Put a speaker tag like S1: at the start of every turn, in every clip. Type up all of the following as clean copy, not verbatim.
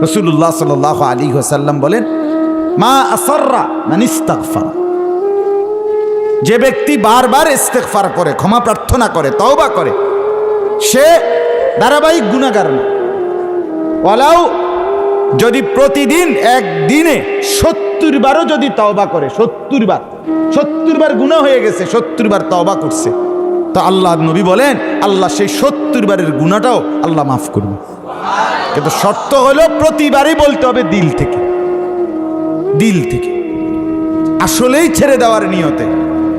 S1: রাসূলুল্লাহ সাল্লাল্লাহু আলাইহি ওয়াসাল্লাম বলেন, মা আসররা মান ইস্তাগফার, যে ব্যক্তি বারবার ইস্তেগফার করে, ক্ষমা প্রার্থনা করে, তওবা করে, সে ধারাবাহিক গুনাহগার না। ওয়ালাউ, যদি প্রতিদিন একদিনে 70 বারও যদি তওবা করে, 70 বার গুনাহ হয়ে গেছে, 70 বার তওবা করছে, তো আল্লাহ নবী বলেন আল্লাহ সেই 70 বারের গুনাহটাও আল্লাহ মাফ করবে। কিন্তু শর্ত হলো প্রতিবারই বলতে হবে দিল থেকে, দিল থেকে, আসলেই ছেড়ে দেওয়ার নিয়তে।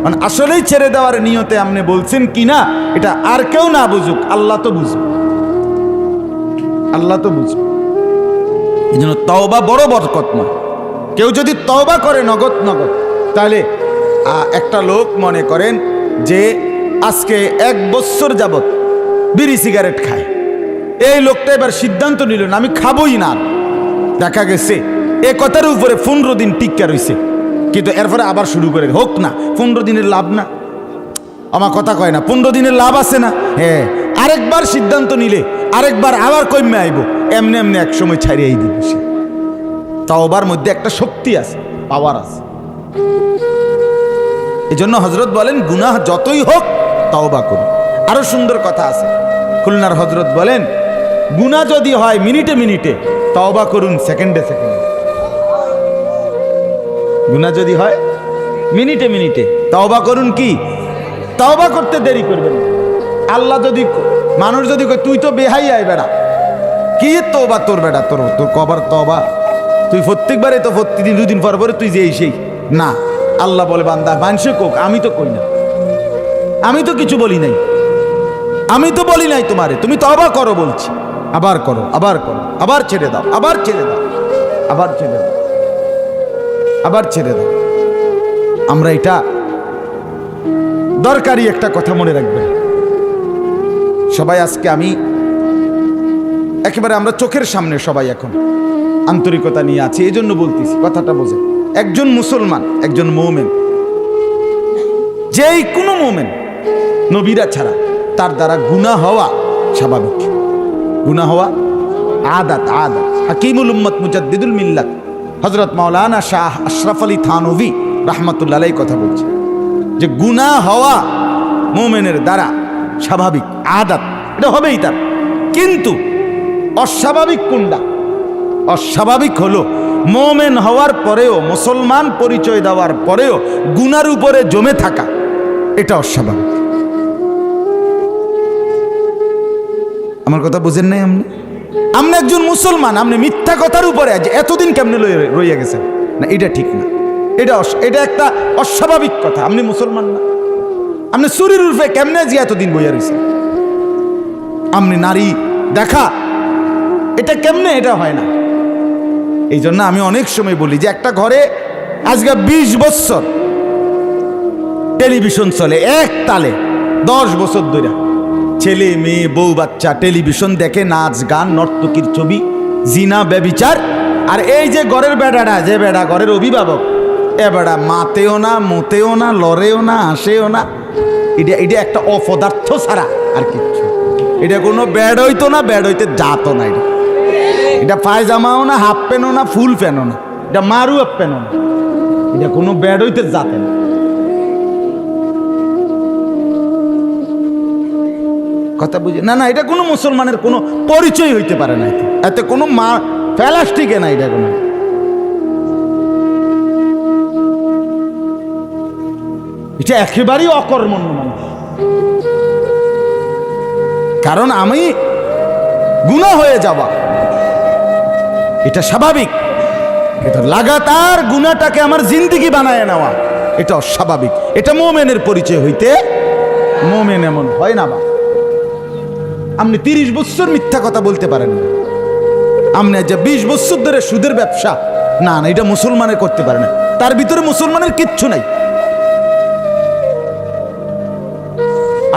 S1: মানে আসলেই ছেড়ে দেওয়ার নিয়তে আপনি বলছেন কিনা এটা আর কেউ না বুঝুক, আল্লাহ তো বুঝুক, আল্লাহ তো বুঝুক। এই জন্য তওবা বড় বরকতময়। কেউ যদি তওবা করে নগদ, তাহলে একটা লোক মনে করেন যে আজকে 1 বছর যাবত বিড়ি সিগারেট খায়, এই লোকটা এবার সিদ্ধান্ত নিল না আমি খাবই না। দেখা গেছে এ কথার উপরে 15 দিন টিক্কা রইছে, কিন্তু এরপরে আবার শুরু করে হোক না, 15 দিনের লাভ না, আমার কথা কয় না, 15 দিনের লাভ আছে না। হ্যাঁ, আরেকবার সিদ্ধান্ত নিলে আরেকবার আবার কমে আইব, এমনি এমনি এক সময় ছাড়িয়েই দিবে সে। তওবার মধ্যে একটা শক্তি আছে, পাওয়ার আছে। এই জন্য হযরত বলেন গুনাহ যতই হোক তওবা করুন। আরো সুন্দর কথা আছে, খুলনার হযরত বলেন গুনাহ যদি হয় মিনিটে মিনিটে, তওবা করুন সেকেন্ডে সেকেন্ডে। গুনাহ যদি হয় মিনিটে মিনিটে, তওবা করুন কি, তওবা করতে দেরি করবেন না। আল্লাহ যদি, মানুষ যদি কয় তুই তো বেহাই আই বেড়া, কি তওবা তোর বেড়া, তোর কবার তওবা, তুই প্রত্যেকবারে তো প্রতিদিন 2 দিন পর পরে তুই যে সেই না। আল্লাহ বলে বান্দা মানুষে কোক, আমি তো কই না, আমি তো কিছু বলি নাই, আমি তো বলি নাই তোমারে, তুমি তওবা করো বলছি, আবার করো, আবার করো, আবার ছেড়ে দাও, আবার ছেড়ে দাও, আবার ছেড়ে দাও, আবার ছেড়ে দাও। আমরা এটা দরকারি একটা কথা মনে রাখবেন সবাই। আজকে আমি একেবারে আমরা চোখের সামনে সবাই এখন আন্তরিকতা নিয়ে আছি, এই জন্য বলতেছি, কথাটা বোঝে। একজন মুসলমান, একজন মুমিন, যেই কোনো মুমিন নবীরা ছাড়া তার দ্বারা গুনাহ হওয়া স্বাভাবিক, গুনাহ হওয়া আদাত। হাকিমুল উম্মত মুজাদ্দিদুল মিল্লাত হযরত মাওলানা শাহ আশরাফ আলী থানভী রাহমাতুল্লাহ আলাইহি কথা বলছে যে গুনাহ হওয়া মুমিনের দ্বারা স্বাভাবিক, আদাত, এটা হবেই তার। কিন্তু অস্বাভাবিক কোনটা? অস্বাভাবিক হলো মুমিন হওয়ার পরেও, মুসলমান পরিচয় দেওয়ার পরেও গুনার উপরে জমে থাকা, এটা অস্বাভাবিক। আমার কথা বুঝেন নাই আপনি? আপনি একজন মুসলমান, আপনি মিথ্যা কথার উপরে এতদিন কেমনে রইয়া গেছেন না, এটা ঠিক না, এটা একটা অস্বাভাবিক কথা। আপনি মুসলমান না, আপনি চুরির রূপে কেমনে যে এতদিন বইয়া রয়েছেন, আপনি নারী দেখা, এটা কেমনে, এটা হয় না। এই জন্য আমি অনেক সময় বলি যে একটা ঘরে আজকে 20 বছর টেলিভিশন চলে এক তালে, 10 বছর ধরে ছেলে মেয়ে বউ বাচ্চা টেলিভিশন দেখে, নাচ গান নর্তকীর ছবি, জিনা ব্যভিচার। আর এই যে ঘরের বেড়াটা, যে বেড়া ঘরের অভিভাবক, এ বেড়া মাতেও না, মোতেও না, লড়েও না, হাসেও না, এটা একটা অপদার্থ ছাড়া আর কিচ্ছু। এটা কোনো ব্যাড হইতো না, ব্যাড হইতে যাতো না। এটা পায়জামাও না, হাফ প্যান্টও না, ফুল প্যান্টও না, এটা মারু আপ প্যান্টও না, এটা কোনো ব্যাড হইতে যাতে না। কথা বুঝে না? এটা কোনো মুসলমানের কোনো পরিচয় হইতে পারে না, এতে কোনো মা প্লাস্টিকে না, এটা কোনো, এটা একেবারেই অকর্মণ্য মানুষ। কারণ আমি গুনাহ হয়ে যাওয়া এটা স্বাভাবিক, এটা লাগাতার গুনাহটাকে আমার জিন্দেগি বানায় নেওয়া এটা অস্বাভাবিক। এটা মুমিনের পরিচয় হইতে, মুমিন এমন হয় না। বা আপনি 30 বছর মিথ্যা কথা বলতে পারেন না, আপনি যে 20 বছর ধরে সুদের ব্যবসা, না না, এটা মুসলমানের করতে পারে না, তার ভিতরে মুসলমানের কিচ্ছু নাই।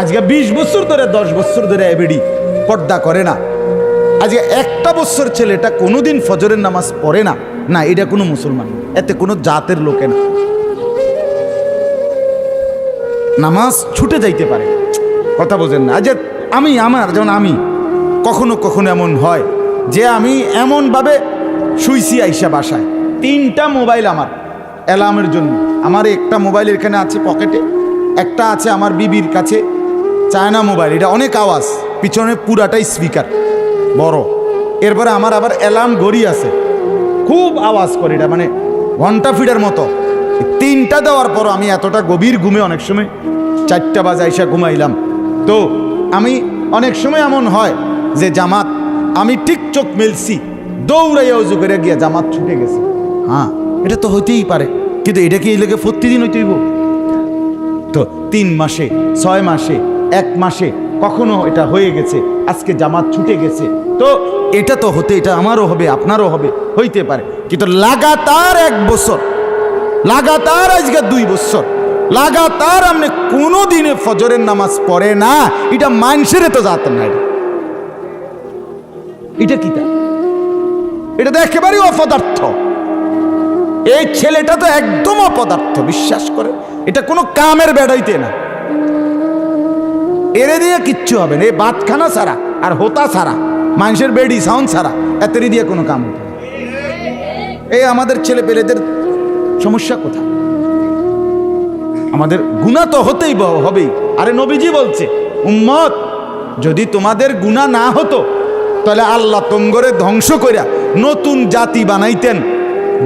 S1: আজকে 20 বছর ধরে, 10 বছর ধরে এবেডি পর্দা করে না, আজকে 1টা বছর ছেলেটা কোনোদিন ফজরের নামাজ পড়ে না, না এটা কোনো মুসলমান, এতে কোনো জাতের লোকে না। নামাজ ছুটে যাইতে পারে, কথা বোঝেন না? আজ আমার যেমন আমি কখনো কখনো এমন হয় যে আমি এমনভাবে শুইছি আইসা বাসায়, 3টা মোবাইল আমার অ্যালার্মের জন্য। আমার একটা মোবাইল এখানে আছে পকেটে, একটা আছে আমার বিবির কাছে চায়না মোবাইল, এটা অনেক আওয়াজ, পিছনে পুরাটাই স্পিকার বড়। এরপরে আমার আবার অ্যালার্ম ঘড়ি আছে, খুব আওয়াজ করে, এটা মানে ঘন্টা ফিডার মতো। 3টা দেওয়ার পর আমি এতটা গভীর ঘুমে অনেক সময় 4টা বাজে আইসা ঘুমাইলাম। তো আমি অনেক সময় এমন হয় যে জামাত, আমি ঠিক চোখ মেলছি, দৌড়াইয়া উজু করে গিয়া জামাত ছুটে গেছে। হ্যাঁ, এটা তো হইতেই পারে, কিন্তু এটা কি এই লেগে প্রতিদিন হইতেইব? তো 3 মাসে, 6 মাসে, 1 মাসে কখনো এটা হয়ে গেছে, আজকে জামাত ছুটে গেছে। তো এটা তো হতে, এটা আমারও হবে, আপনারও হবে, হইতে পারে। কিন্তু লাগাতার 1 বছর, লাগাতার আজকে 2 বছর, লাগাতার আপনি কোনো দিনে ফজরের নামাজ পড়ে না, এটা মানুষের তো জাতেন না। এটা কি তা? এটা তো একেবারেই অপদার্থ। এই ছেলেটা তো একদম অপদার্থ, বিশ্বাস করে, এটা কোনো কামের বেড়াইতে না, এরে দিয়ে কিচ্ছু হবে না। এই বাতখানা ছাড়া আর হোতা ছাড়া, মানুষের বেডি সাউন্ড ছাড়া এতেরি দিয়ে কোনো কাম হবে। এই আমাদের ছেলে পেলেদের সমস্যা কোথায়? আমাদের গুনাহ তো হতেই হবেই। আরে নবীজি বলছে, উম্মত যদি তোমাদের গুনাহ না হতো তাহলে আল্লাহ তোমগরে ধ্বংস কইরা নতুন জাতি বানাইতেন,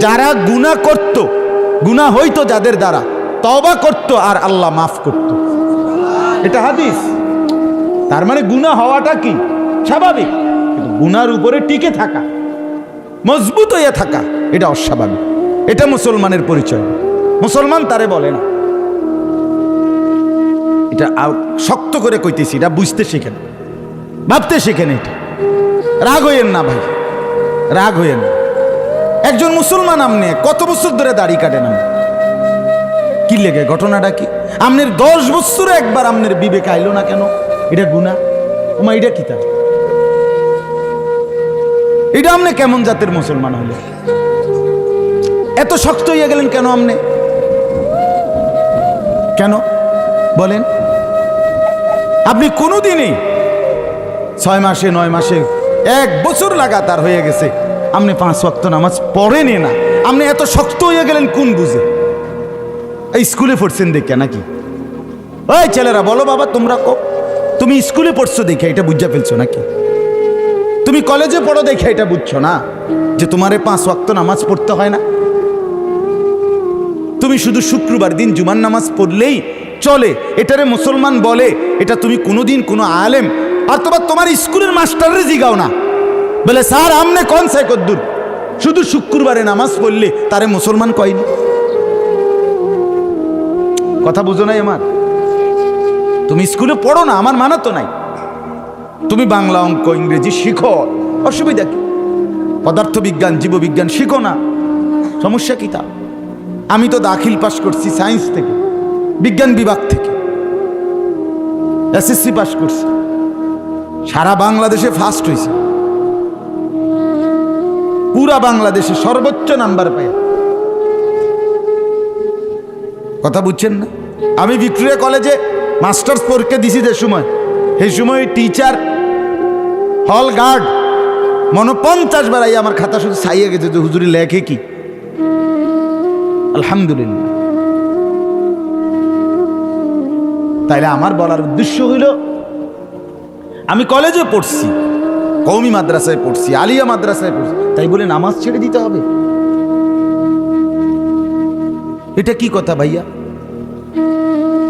S1: যারা গুনাহ করত, গুনাহ হইতো যাদের দ্বারা, তওবা করত আর আল্লাহ মাফ করত। এটা হাদিস। তার মানে গুনাহ হওয়াটা কি স্বাভাবিক, কিন্তু গুনার উপরে টিকে থাকা, মজবুত হইয়া থাকা, এটা অস্বাভাবিক। এটা মুসলমানের পরিচয়। মুসলমান তারে বলে না। এটা শক্ত করে কইতেছি, এটা বুঝতে শিখেন, ভাবতে শিখেন। এটা রাগ হইয়েন না ভাই, রাগ হইয়েন না। একজন মুসলমান আমনে কত বছর ধরে দাড়ি কাটেন, কি লেগে? ঘটনাটা কি? আমনের 10 বছরে একবার আমনের বিবেক আইলো না কেন? এটা গুনাহ? ওমা এটা কি? তা এটা আমনে কেমন জাতের মুসলমান হইল? এত শক্ত হইয়া গেলেন কেন আমনে? কেন বলেন? আপনি কোনোদিনই 6 মাসে, 9 মাসে, 1 বছর লাগাতার হয়ে গেছে আপনি 5 ওয়াক্ত নামাজ পড়েনি না, আপনি এত শক্ত হয়ে গেলেন কোন বুঝে? এই স্কুলে পড়ছেন দেখে নাকি? ওই ছেলেরা বলো বাবা, তোমরা তুমি স্কুলে পড়ছো দেখে এটা বুঝা ফেলছো নাকি? তুমি কলেজে পড়ো দেখে এটা বুঝছো না যে তোমারে 5 ওয়াক্ত নামাজ পড়তে হয় না? তুমি শুধু শুক্রবার দিন জুমার নামাজ পড়লেই চলে, এটারে মুসলমান বলে? এটা তুমি কোনোদিন কোনো আলেম অথবা তোমার স্কুলের মাস্টারের জিগাও না, বলে স্যার আমনে কোন সে কদ্দুর শুধু শুক্রবারে নামাজ পড়লে তারে মুসলমান কয়নি? কথা বুঝো নাই আমার? তুমি স্কুলে পড়ো না, আমার মানা তো নাই। তুমি বাংলা, অঙ্ক, ইংরেজি শিখো, অসুবিধা কি? পদার্থ বিজ্ঞান, জীববিজ্ঞান শিখো না, সমস্যা কি? তা আমি তো দাখিল পাস করছি সায়েন্স থেকে, বিজ্ঞান বিভাগ থেকে, এসএসসি পাস করছি, সারা বাংলাদেশে ফার্স্ট হয়েছে, পুরা বাংলাদেশে সর্বোচ্চ নাম্বার পাই। কথা বুঝছেন না? আমি ভিক্টোরিয়া কলেজে মাস্টার্স পরীক্ষা দিছি যে সময়, সেই সময় টিচার হল গার্ড 50 বার আই আমার খাতা শুধু ছাইয়ে গেছে যে হুজুরি লেখে কি। আলহামদুলিল্লাহ। তাইলে আমার বলার উদ্দেশ্য হইল, আমি কলেজে পড়ছি, কওমি মাদ্রাসায় পড়ছি, আলিয়া মাদ্রাসায় পড়ছি, তাই বলে নামাজ ছেড়ে দিতে হবে? এটা কি কথা ভাইয়া?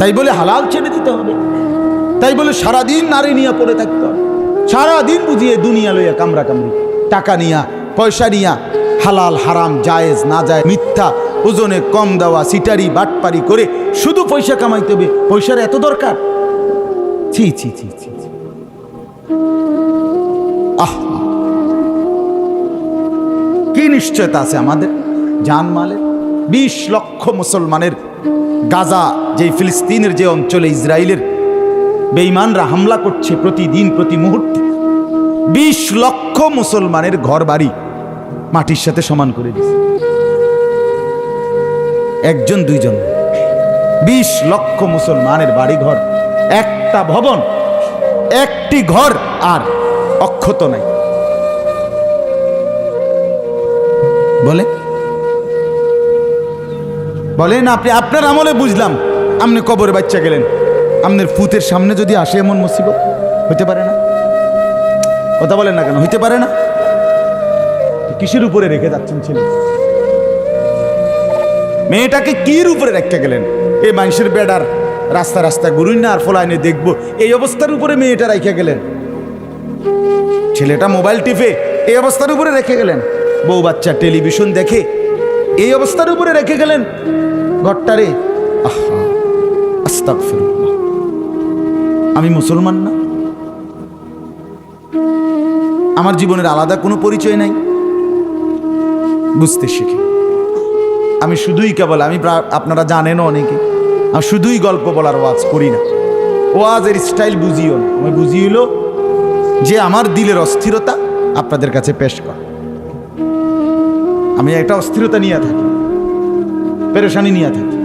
S1: তাই বলে হালাল ছেড়ে দিতে হবে? তাই বলে সারাদিন নারী নিয়ে পড়ে থাকতে হবে? সারাদিন বুঝিয়ে দুনিয়া লইয়া কামরা কামড়ি, টাকা নিয়া, পয়সা নিয়া, হালাল হারাম, জায়েজ না যায়, মিথ্যা, ওজনে কম দেওয়া, সিটারি বাটপারি করে শুধু পয়সা কামাইতে হবে? পয়সার এত দরকার? ছি ছি ছি ছি। আহ, কি নিশ্চয়তা আছে আমাদের জানমালের? 20 লক্ষ মুসলমানের, গাজা যে ফিলিস্তিনের যে অঞ্চলে ইসরায়েলের বেঈমানরা হামলা করছে প্রতিদিন, প্রতি মুহূর্তে, 20 লক্ষ মুসলমানের ঘর বাড়ি মাটির সাথে সমান করে দিচ্ছে। 1 2 জন, 20 লক্ষ মুসলমানের বাড়ি ঘর, একটা ভবন, একটি ঘর আর অক্ষত নাই। বলে বলেন আপনি, আপনার আমলে বুঝলাম আপনি কবরে বাচ্চা গেলেন, আপনার ফুতের সামনে যদি আসে এমন মুসিবত, হইতে পারে না? কথা বলেন না কেন, হইতে পারে না? কিসের উপরে রেখে যাচ্ছেন ছেলে? মেয়েটাকে কির উপরে রেখে গেলেন? এই মানুষের বেডার রাস্তা রাস্তা ঘুরুই না আর ফলাইনে দেখবো, এই অবস্থার উপরে মেয়েটা রেখে গেলেন। ছেলেটা মোবাইল টিপে এই অবস্থার উপরে রেখে গেলেন। বউ বাচ্চা টেলিভিশন দেখে এই অবস্থার উপরে রেখে গেলেন ঘরটারে। আহা, আস্তাগফিরুল্লাহ। আমি মুসলমান না? আমার জীবনের আলাদা কোনো পরিচয় নাই? বুঝতে শিখি। আমি শুধুই কেবল, আপনারা জানেন অনেকে, আমি শুধুই গল্প বলার ওয়াজ করি না। ওয়াজের স্টাইল বুঝিও না, আমি বুঝিল যে আমার দিলের অস্থিরতা আপনাদের কাছে পেশ কর। আমি একটা অস্থিরতা নিয়ে থাকি, পেরেশানি নিয়ে থাকি।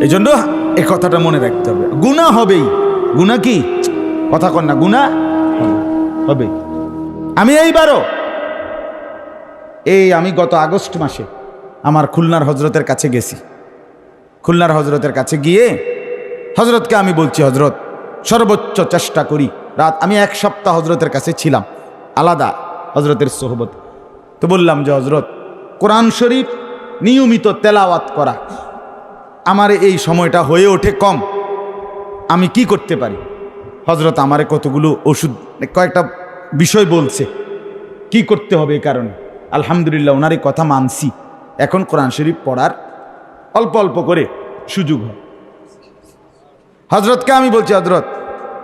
S1: এই জন্য এই কথাটা মনে রাখতে হবে। গুনাহ হবেই। গুনাহ কি কথা কন না, গুনাহ হবে। আমি এইবারও আমি গত আগস্ট মাসে আমার খুলনার হজরতের কাছে গেছি। খুলনার হজরতের কাছে গিয়ে হজরতকে আমি বলছি, হজরত সর্বোচ্চ চেষ্টা করি রাত, আমি 1 সপ্তাহ হজরতের কাছে ছিলাম আলাদা হজরতের সোহবত। তো বললাম যে হজরত, কোরআন শরীফ নিয়মিত তেলাওয়াত করা আমার এই সময়টা হয়ে ওঠে কম, আমি কি করতে পারি? হজরত আমারে কতগুলো ওষুধ, কয়েকটা বিষয় বলছে কি করতে হবে। এই কারণে আলহামদুলিল্লাহ ওনার এই কথা মানছি। এখন কোরআন শরীফ পড়ার অল্প অল্প করে সুযোগ হয়। হজরতকে আমি বলছি, হজরত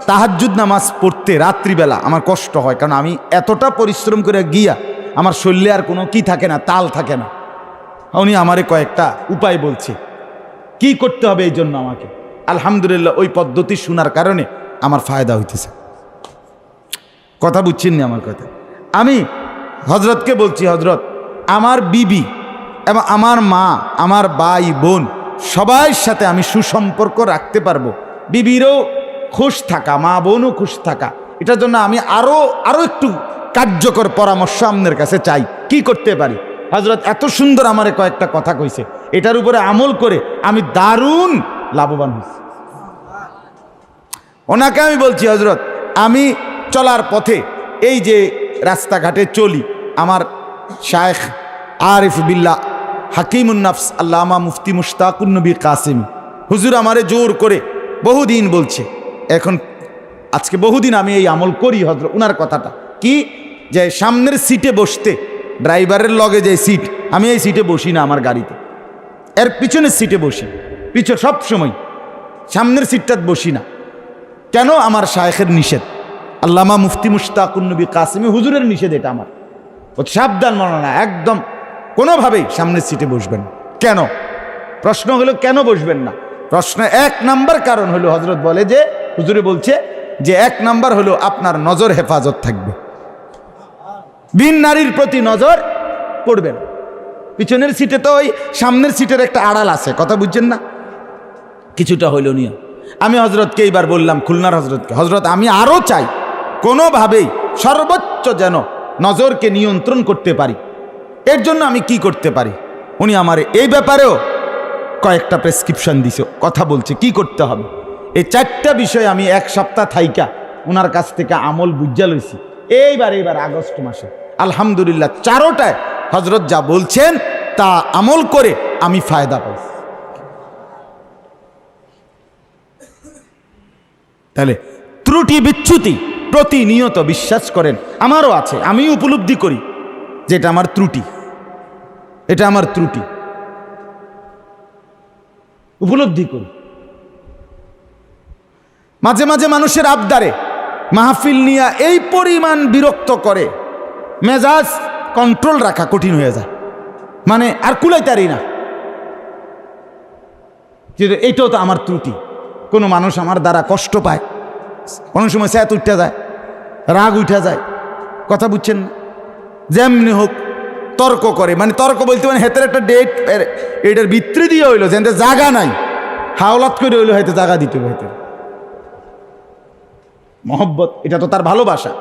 S1: তাহাজ্জুদ নামাজ পড়তে রাত্রিবেলা আমার কষ্ট হয়, কারণ আমি এতটা পরিশ্রম করে গিয়া আমার শরীরে আর কোনো কি থাকে না, তাল থাকে না। উনি আমারে কয়েকটা উপায় বলছে কি করতে হবে এই জন্য আমাকে। আলহামদুলিল্লাহ ওই পদ্ধতি শোনার কারণে আমার ফায়দা হইতেছে। কথা বুঝছেন না আমার কথা? আমি হজরতকে বলছি, হজরত আমার বিবি এবং আমার মা, আমার ভাই বোন সবার সাথে আমি সুসম্পর্ক রাখতে পারবো, বিবিরও খুশ থাকা, মা বোনও খুশ থাকা, এটার জন্য আমি আরো একটু কার্যকর পরামর্শ আপনার কাছে চাই, কি করতে পারি? হজরত এত সুন্দর আমারে কয়েকটা কথা কইছে, এটার উপরে আমল করে আমি দারুণ লাভবান হয়েছি। ওনাকে আমি বলছি, হজরত আমি চলার পথে এই যে রাস্তাঘাটে চলি, আমার শায়েখ আরিফ বিল্লাহ হাকিমুন নাফস আল্লামা মুফতি মুশতাকুন নবী কাসিম হুজুর আমারে জোর করে বহুদিন বলছে, এখন আজকে বহুদিন আমি এই আমল করি। হজরত ওনার কথাটা কি, যে সামনের সিটে বসতে, ড্রাইভারের লগে যে সিট, আমি এই সিটে বসি না আমার গাড়িতে, এর পিছনের সিটে বসি, সব সময় সামনের সিটটাতে বসি না। কেন? আমার শায়েখের নিষেধ, আল্লামা মুফতি মুশতাকুন নবী কাসিমি হুজুরের নিষেধ, এটা আমার সাবধান মানা, একদম কোনোভাবেই সামনের সিটে বসবেন। কেন? প্রশ্ন হলো কেন বসবেন না? প্রশ্ন 1 নাম্বার কারণ হলো, হজরত বলে যে, হুজুরে বলছে যে 1 নাম্বার হলো আপনার নজর হেফাজত থাকবে, বিন নারীর প্রতি নজর পড়বে না। পিছনের সিটে তো ওই সামনের সিটের একটা আড়াল আছে, কথা বুঝছেন না? কিছুটা হইল নিয়ে আমি হজরতকে এইবার বললাম, খুলনার হজরতকে, হজরত আমি আরও চাই কোনোভাবেই সর্বোচ্চ যেন নজরকে নিয়ন্ত্রণ করতে পারি, এর জন্য আমি কি করতে পারি? উনি আমার এই ব্যাপারেও কয়েকটা প্রেসক্রিপশন দিছে, কথা বলছে কি করতে হবে। এই 4টা বিষয় আমি 1 সপ্তাহ থাইকা ওনার কাছ থেকে আমল বুঝা লইছি। এইবার আগস্ট মাসে আলহামদুলিল্লাহ 4টায় হজরত যা বলছেন তা আমল করে আমি ফায়দা পাইছি। তাহলে ত্রুটি বিচ্যুতি প্রতিনিয়ত বিশ্বাস করেন আমারও আছে, আমি উপলব্ধি করি যে এটা আমার ত্রুটি, এটা আমার ত্রুটি উপলব্ধি করি। মাঝে মাঝে মানুষের আবদারে মাহফিল নিয়ে এই পরিমাণ বিরক্ত করে, মেজাজ কন্ট্রোল রাখা কঠিন হয়ে যায়, মানে আর কুলাইতারি না। এইটাও তো আমার ত্রুটি। কোনো মানুষ আমার দ্বারা কষ্ট পায়, কোনো সময় স্যাত উঠে যায়, রাগ উঠে যায়, কথা বুঝছেন না? যেমনি হোক তর্ক করে, মানে তর্ক বলতে মানে হেতের একটা ডেট এটার ভিতরে দিয়ে হইলো, যে জায়গা নাই, হাওলাত করে হইলো, হয়তো জায়গা দিতে হবে। হেতের মহব্বত, এটা তো তার ভালোবাসা,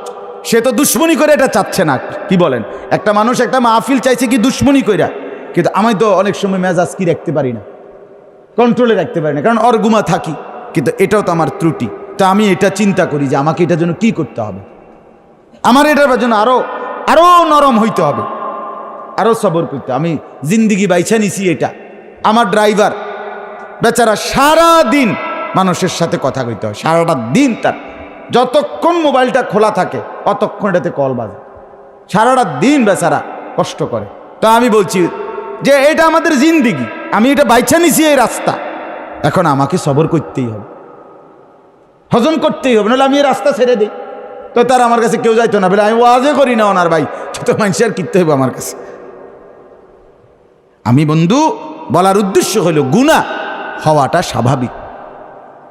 S1: সে তো দুশ্মনী করে এটা চাচ্ছে না। কি বলেন? একটা মানুষ একটা মাহফিল চাইছে কি দুশ্মনী কইরা, কিন্তু আমি তো অনেক সময় মেজাজ কি রাখতে পারি না, কন্ট্রোলে রাখতে পারি না, কারণ অর্গুমা থাকি। কিন্তু এটাও তো আমার ত্রুটি। তো আমি এটা চিন্তা করি যে আমাকে এটার জন্য কি করতে হবে, আমার এটার জন্য আরো নরম হইতে হবে, আরো সবর করতে। আমি জিন্দিগি বাইছা নিছি এটা। আমার ড্রাইভার বেচারা সারা দিন মানুষের সাথে কথা কইতে হয়, সারাটা দিন তার যতক্ষণ মোবাইলটা খোলা থাকে অতক্ষণ এটাতে কল বাজে, সারাটা দিন বেচারা কষ্ট করে। তো আমি বলছি যে এটা আমাদের জিন্দিগি, আমি এটা বাইছা নিছি এই রাস্তা, এখন আমাকে সবর করতেই হবে, হজম করতেই হবে, নাহলে আমি এই রাস্তা ছেড়ে দিই। তো তার আমার কাছে কেউ যাইতো না, বলে আমি ওয়াজে করি না ওনার ভাই, তো মানুষ আর কিনতে হবে আমার কাছে। আমি বন্ধু বলার উদ্দেশ্য হলো গুনাহ হওয়াটা স্বাভাবিক,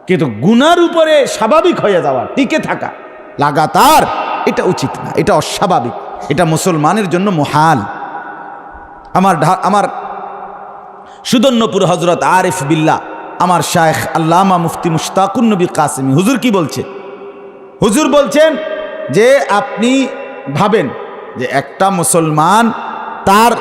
S1: কিন্তু গুনার উপরে স্বাভাবিক হয়ে যাওয়া, টিকে থাকা লাগাতার, এটা উচিত না, এটা অস্বাভাবিক, এটা মুসলমানের জন্য মুহাল। আমার সুদন্যপুর হজরত আরিফ বিল্লাহ, আমার শায়েখ আল্লামা মুফতি মুশতাকুন নবী কাসেমি হুজুর কি বলছে? হুজুর বলছেন যে আপনি ভাবেন যে একটা মুসলমান তার